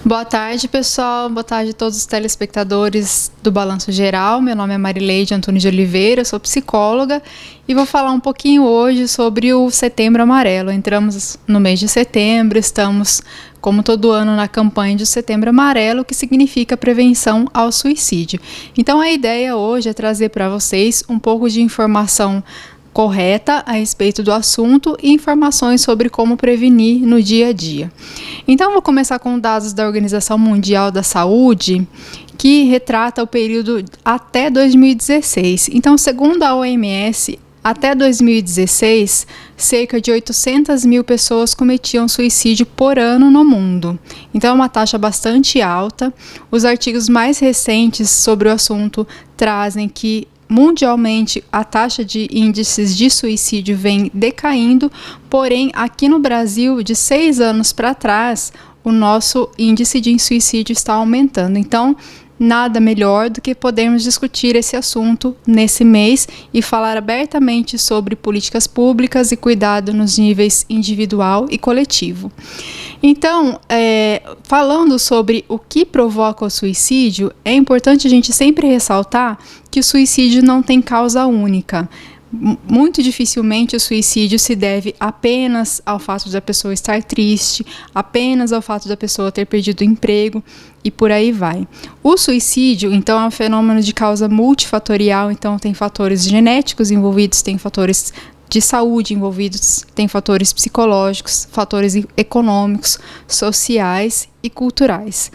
Boa tarde, pessoal. Boa tarde a todos os telespectadores do Balanço Geral. Meu nome é Marileide Antunes de Oliveira, eu sou psicóloga e vou falar um pouquinho hoje sobre o Setembro Amarelo. Entramos no mês de setembro, estamos, como todo ano, na campanha de Setembro Amarelo, que significa prevenção ao suicídio. Então, a ideia hoje é trazer para vocês um pouco de informação correta a respeito do assunto e informações sobre como prevenir no dia a dia. Então, vou começar com dados da Organização Mundial da Saúde, que retrata o período até 2016. Então, segundo a OMS, até 2016, cerca de 800 mil pessoas cometiam suicídio por ano no mundo. Então, é uma taxa bastante alta. Os artigos mais recentes sobre o assunto trazem que mundialmente, a taxa de índices de suicídio vem decaindo, porém, aqui no Brasil, de 6 anos para trás, o nosso índice de suicídio está aumentando. Então, nada melhor do que podermos discutir esse assunto nesse mês e falar abertamente sobre políticas públicas e cuidado nos níveis individual e coletivo. Então, falando sobre o que provoca o suicídio, é importante a gente sempre ressaltar que o suicídio não tem causa única. Muito dificilmente o suicídio se deve apenas ao fato da pessoa estar triste, apenas ao fato da pessoa ter perdido o emprego e por aí vai. O suicídio, então, é um fenômeno de causa multifatorial, então tem fatores genéticos envolvidos, tem fatores de saúde envolvidos, tem fatores psicológicos, fatores econômicos, sociais e culturais.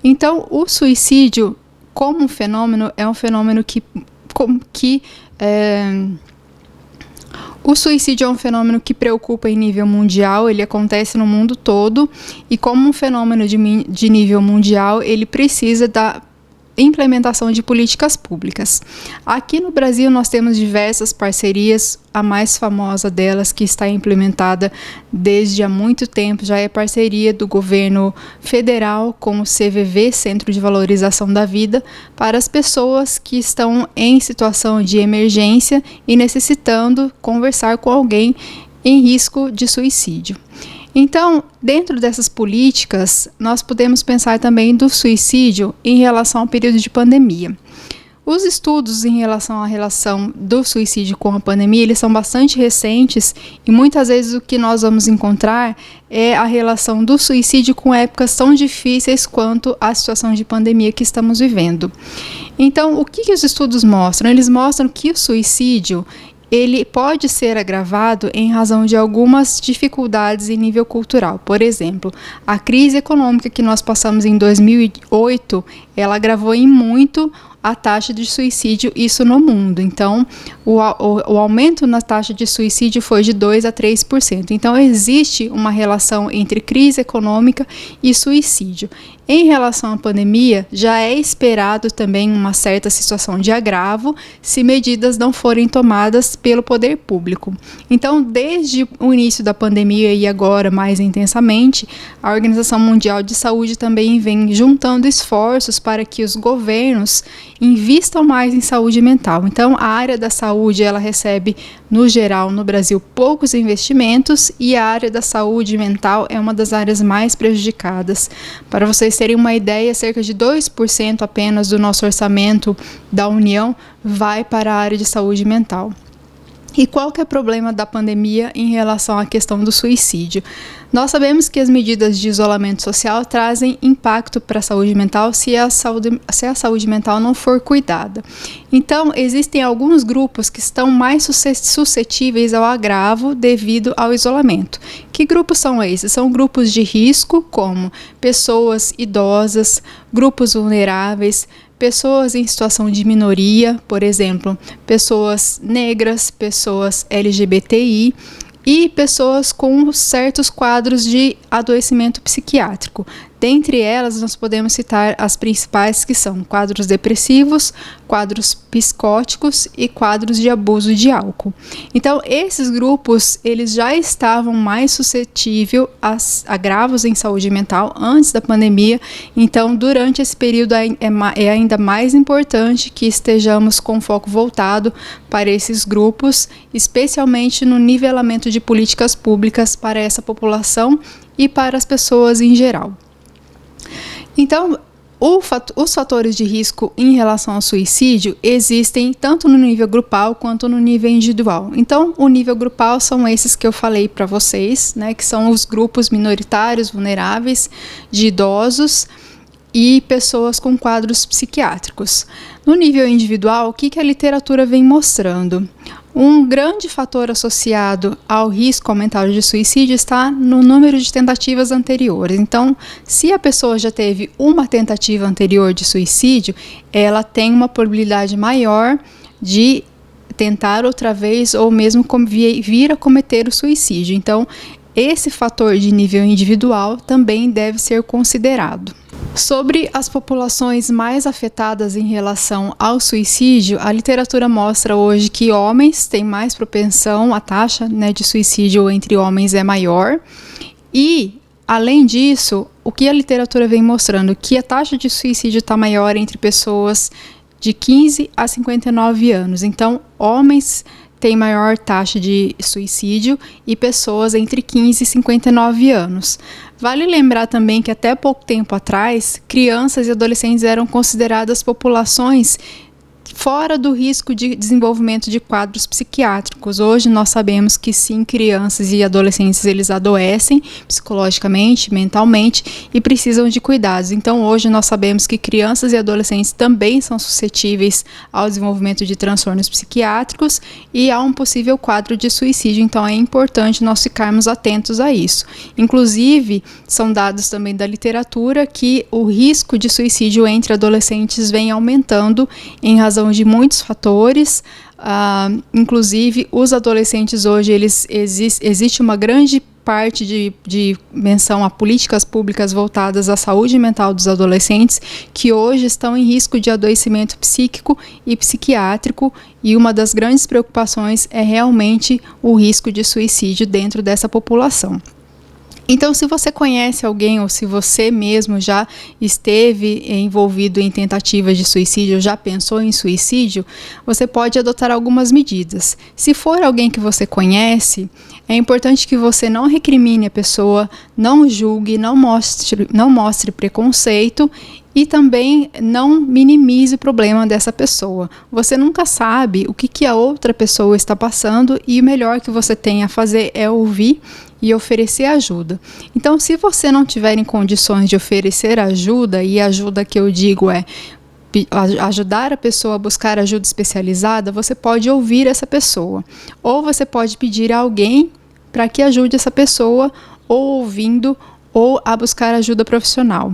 Então, o suicídio, como um fenômeno, é um fenômeno o suicídio é um fenômeno que preocupa em nível mundial, ele acontece no mundo todo e como um fenômeno de nível mundial, ele precisa da implementação de políticas públicas. Aqui no Brasil nós temos diversas parcerias, a mais famosa delas que está implementada desde há muito tempo, já é parceria do governo federal com o CVV, Centro de Valorização da Vida, para as pessoas que estão em situação de emergência e necessitando conversar com alguém em risco de suicídio. Então, dentro dessas políticas, nós podemos pensar também do suicídio em relação ao período de pandemia. Os estudos em relação à relação do suicídio com a pandemia, eles são bastante recentes e muitas vezes o que nós vamos encontrar é a relação do suicídio com épocas tão difíceis quanto a situação de pandemia que estamos vivendo. Então, o que os estudos mostram? Eles mostram que o suicídio ele pode ser agravado em razão de algumas dificuldades em nível cultural. Por exemplo, a crise econômica que nós passamos em 2008, ela agravou em muito a taxa de suicídio, isso no mundo. Então, o aumento na taxa de suicídio foi de 2% a 3%. Então, existe uma relação entre crise econômica e suicídio. Em relação à pandemia, já é esperado também uma certa situação de agravo se medidas não forem tomadas pelo poder público. Então, desde o início da pandemia e agora mais intensamente, a Organização Mundial de Saúde também vem juntando esforços para que os governos invistam mais em saúde mental. Então, a área da saúde, ela recebe, no geral, no Brasil, poucos investimentos e a área da saúde mental é uma das áreas mais prejudicadas. Para vocês terem uma ideia, cerca de 2% apenas do nosso orçamento da União vai para a área de saúde mental. E qual que é o problema da pandemia em relação à questão do suicídio? Nós sabemos que as medidas de isolamento social trazem impacto para a saúde mental se a saúde mental não for cuidada. Então, existem alguns grupos que estão mais suscetíveis ao agravo devido ao isolamento. Que grupos são esses? São grupos de risco, como pessoas idosas, grupos vulneráveis, pessoas em situação de minoria, por exemplo, pessoas negras, pessoas LGBTI e pessoas com certos quadros de adoecimento psiquiátrico. Dentre elas, nós podemos citar as principais, que são quadros depressivos, quadros psicóticos e quadros de abuso de álcool. Então, esses grupos, eles já estavam mais suscetíveis a agravos em saúde mental antes da pandemia. Então, durante esse período, é ainda mais importante que estejamos com foco voltado para esses grupos, especialmente no nivelamento de políticas públicas para essa população e para as pessoas em geral. Então, os fatores de risco em relação ao suicídio existem tanto no nível grupal quanto no nível individual. Então, o nível grupal são esses que eu falei para vocês, né, que são os grupos minoritários vulneráveis de idosos e pessoas com quadros psiquiátricos. No nível individual, o que a literatura vem mostrando? Um grande fator associado ao risco aumentado de suicídio está no número de tentativas anteriores. Então, se a pessoa já teve uma tentativa anterior de suicídio, ela tem uma probabilidade maior de tentar outra vez ou mesmo vir a cometer o suicídio. Então, esse fator de nível individual também deve ser considerado. Sobre as populações mais afetadas em relação ao suicídio, a literatura mostra hoje que homens têm mais propensão, a taxa, né, de suicídio entre homens é maior. E, além disso, o que a literatura vem mostrando? Que a taxa de suicídio está maior entre pessoas de 15 a 59 anos. Então, homens têm maior taxa de suicídio e pessoas entre 15 e 59 anos. Vale lembrar também que até pouco tempo atrás, crianças e adolescentes eram consideradas populações fora do risco de desenvolvimento de quadros psiquiátricos. Hoje nós sabemos que sim, crianças e adolescentes eles adoecem psicologicamente, mentalmente e precisam de cuidados. Então hoje nós sabemos que crianças e adolescentes também são suscetíveis ao desenvolvimento de transtornos psiquiátricos e a um possível quadro de suicídio. Então é importante nós ficarmos atentos a isso. Inclusive, são dados também da literatura que o risco de suicídio entre adolescentes vem aumentando em razão de muitos fatores, inclusive os adolescentes hoje, existe uma grande parte de menção a políticas públicas voltadas à saúde mental dos adolescentes que hoje estão em risco de adoecimento psíquico e psiquiátrico, e uma das grandes preocupações é realmente o risco de suicídio dentro dessa população. Então, se você conhece alguém ou se você mesmo já esteve envolvido em tentativas de suicídio, já pensou em suicídio, você pode adotar algumas medidas. Se for alguém que você conhece, é importante que você não recrimine a pessoa, não julgue, não mostre preconceito e também não minimize o problema dessa pessoa. Você nunca sabe o que a outra pessoa está passando e o melhor que você tem a fazer é ouvir e oferecer ajuda. Então, se você não tiver em condições de oferecer ajuda, e a ajuda que eu digo é ajudar a pessoa a buscar ajuda especializada, você pode ouvir essa pessoa. Ou você pode pedir a alguém para que ajude essa pessoa, ou ouvindo, ou a buscar ajuda profissional.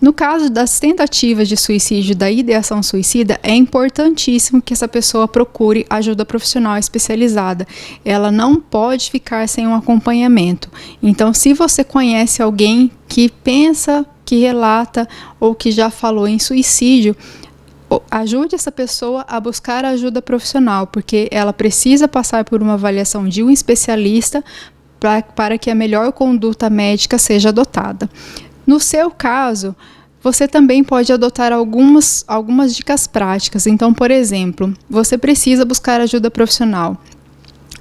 No caso das tentativas de suicídio, da ideação suicida, é importantíssimo que essa pessoa procure ajuda profissional especializada. Ela não pode ficar sem um acompanhamento. Então, se você conhece alguém que pensa, que relata ou que já falou em suicídio, ajude essa pessoa a buscar ajuda profissional, porque ela precisa passar por uma avaliação de um especialista para que a melhor conduta médica seja adotada. No seu caso, você também pode adotar algumas dicas práticas. Então, por exemplo, você precisa buscar ajuda profissional.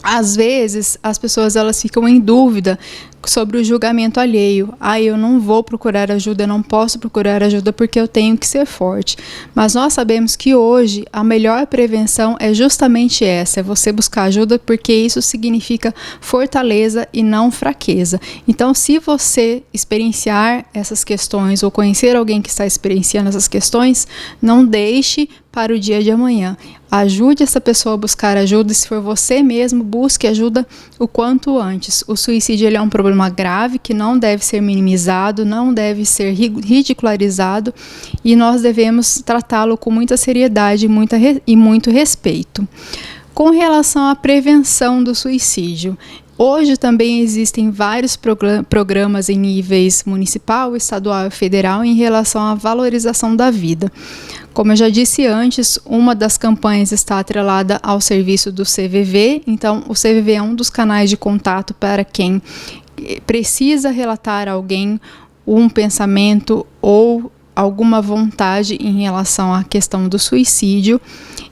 Às vezes, as pessoas elas ficam em dúvida sobre o julgamento alheio. Eu não vou procurar ajuda, eu não posso procurar ajuda porque eu tenho que ser forte. Mas nós sabemos que hoje a melhor prevenção é justamente essa, é você buscar ajuda, porque isso significa fortaleza e não fraqueza. Então, se você experienciar essas questões ou conhecer alguém que está experienciando essas questões, não deixe para o dia de amanhã. Ajude essa pessoa a buscar ajuda, e se for você mesmo, busque ajuda o quanto antes. O suicídio ele é um problema grave que não deve ser minimizado, não deve ser ridicularizado, e nós devemos tratá-lo com muita seriedade e muito respeito. Com relação à prevenção do suicídio, hoje também existem vários programas em níveis municipal, estadual e federal em relação à valorização da vida. Como eu já disse antes, uma das campanhas está atrelada ao serviço do CVV, então o CVV é um dos canais de contato para quem precisa relatar a alguém um pensamento ou alguma vontade em relação à questão do suicídio.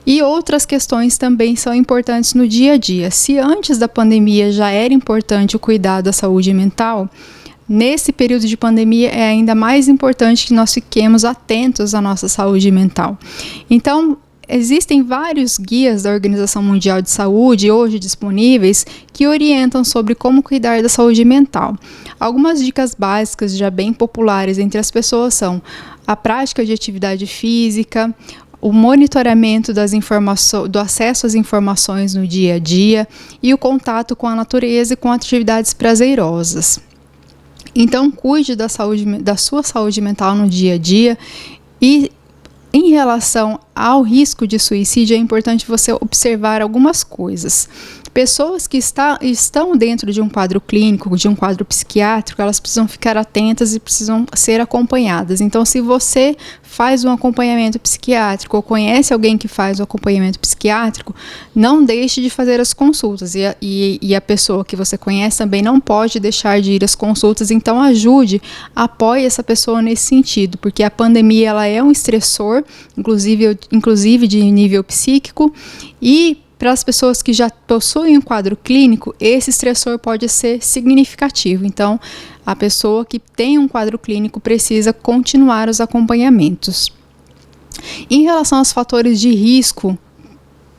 E outras questões também são importantes no dia a dia. Se antes da pandemia já era importante o cuidado da saúde mental, nesse período de pandemia é ainda mais importante que nós fiquemos atentos à nossa saúde mental. Então, existem vários guias da Organização Mundial de Saúde hoje disponíveis que orientam sobre como cuidar da saúde mental. Algumas dicas básicas já bem populares entre as pessoas são a prática de atividade física, o monitoramento do acesso às informações no dia a dia e o contato com a natureza e com atividades prazerosas. Então, cuide da sua saúde mental no dia a dia e em relação ao risco de suicídio, é importante você observar algumas coisas. Pessoas que estão dentro de um quadro clínico, de um quadro psiquiátrico, elas precisam ficar atentas e precisam ser acompanhadas. Então, se você faz um acompanhamento psiquiátrico ou conhece alguém que faz o acompanhamento psiquiátrico, não deixe de fazer as consultas. E a pessoa que você conhece também não pode deixar de ir às consultas. Então, apoie essa pessoa nesse sentido, porque a pandemia ela é um estressor, inclusive de nível psíquico, e para as pessoas que já possuem um quadro clínico, esse estressor pode ser significativo. Então, a pessoa que tem um quadro clínico precisa continuar os acompanhamentos. Em relação aos fatores de risco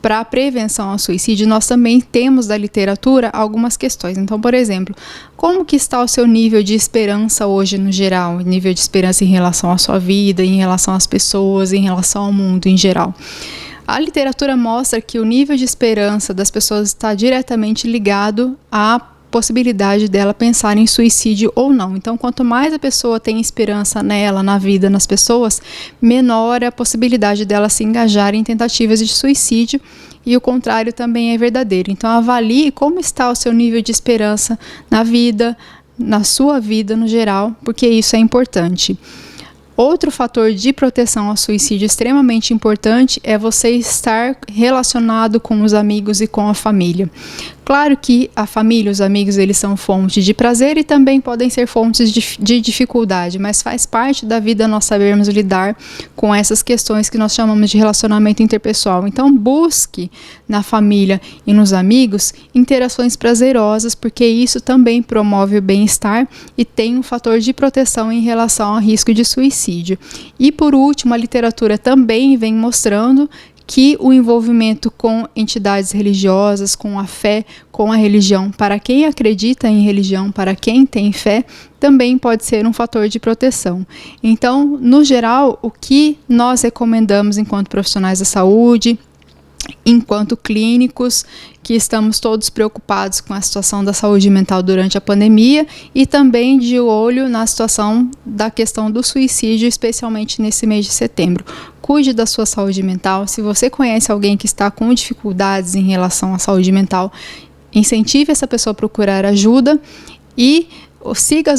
para a prevenção ao suicídio, nós também temos da literatura algumas questões. Então, por exemplo, como que está o seu nível de esperança hoje no geral? Nível de esperança em relação à sua vida, em relação às pessoas, em relação ao mundo em geral? A literatura mostra que o nível de esperança das pessoas está diretamente ligado à possibilidade dela pensar em suicídio ou não. Então, quanto mais a pessoa tem esperança nela, na vida, nas pessoas, menor é a possibilidade dela se engajar em tentativas de suicídio, e o contrário também é verdadeiro. Então, avalie como está o seu nível de esperança na vida, na sua vida no geral, porque isso é importante. Outro fator de proteção ao suicídio extremamente importante é você estar relacionado com os amigos e com a família. Claro que a família e os amigos eles são fontes de prazer e também podem ser fontes de dificuldade, mas faz parte da vida nós sabermos lidar com essas questões que nós chamamos de relacionamento interpessoal. Então busque na família e nos amigos interações prazerosas, porque isso também promove o bem-estar e tem um fator de proteção em relação ao risco de suicídio. E por último, a literatura também vem mostrando que o envolvimento com entidades religiosas, com a fé, com a religião, para quem acredita em religião, para quem tem fé, também pode ser um fator de proteção. Então, no geral, o que nós recomendamos enquanto profissionais da saúde, enquanto clínicos, que estamos todos preocupados com a situação da saúde mental durante a pandemia e também de olho na situação da questão do suicídio, especialmente nesse mês de setembro. Cuide da sua saúde mental. Se você conhece alguém que está com dificuldades em relação à saúde mental, incentive essa pessoa a procurar ajuda e siga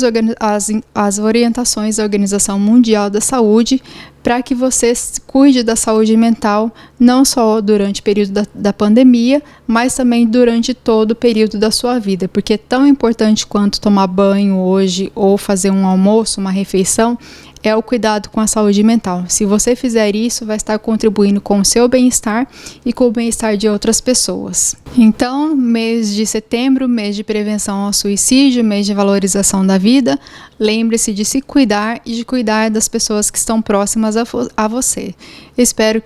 as orientações da Organização Mundial da Saúde para que você cuide da saúde mental não só durante o período da pandemia, mas também durante todo o período da sua vida, porque é tão importante quanto tomar banho hoje ou fazer um almoço, uma refeição, é o cuidado com a saúde mental. Se você fizer isso, vai estar contribuindo com o seu bem-estar e com o bem-estar de outras pessoas. Então, mês de setembro, mês de prevenção ao suicídio, mês de valorização da vida, lembre-se de se cuidar e de cuidar das pessoas que estão próximas a você. Eu espero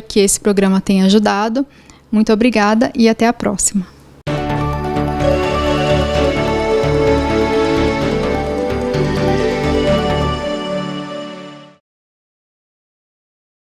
que esse programa tenha ajudado. Muito obrigada e até a próxima.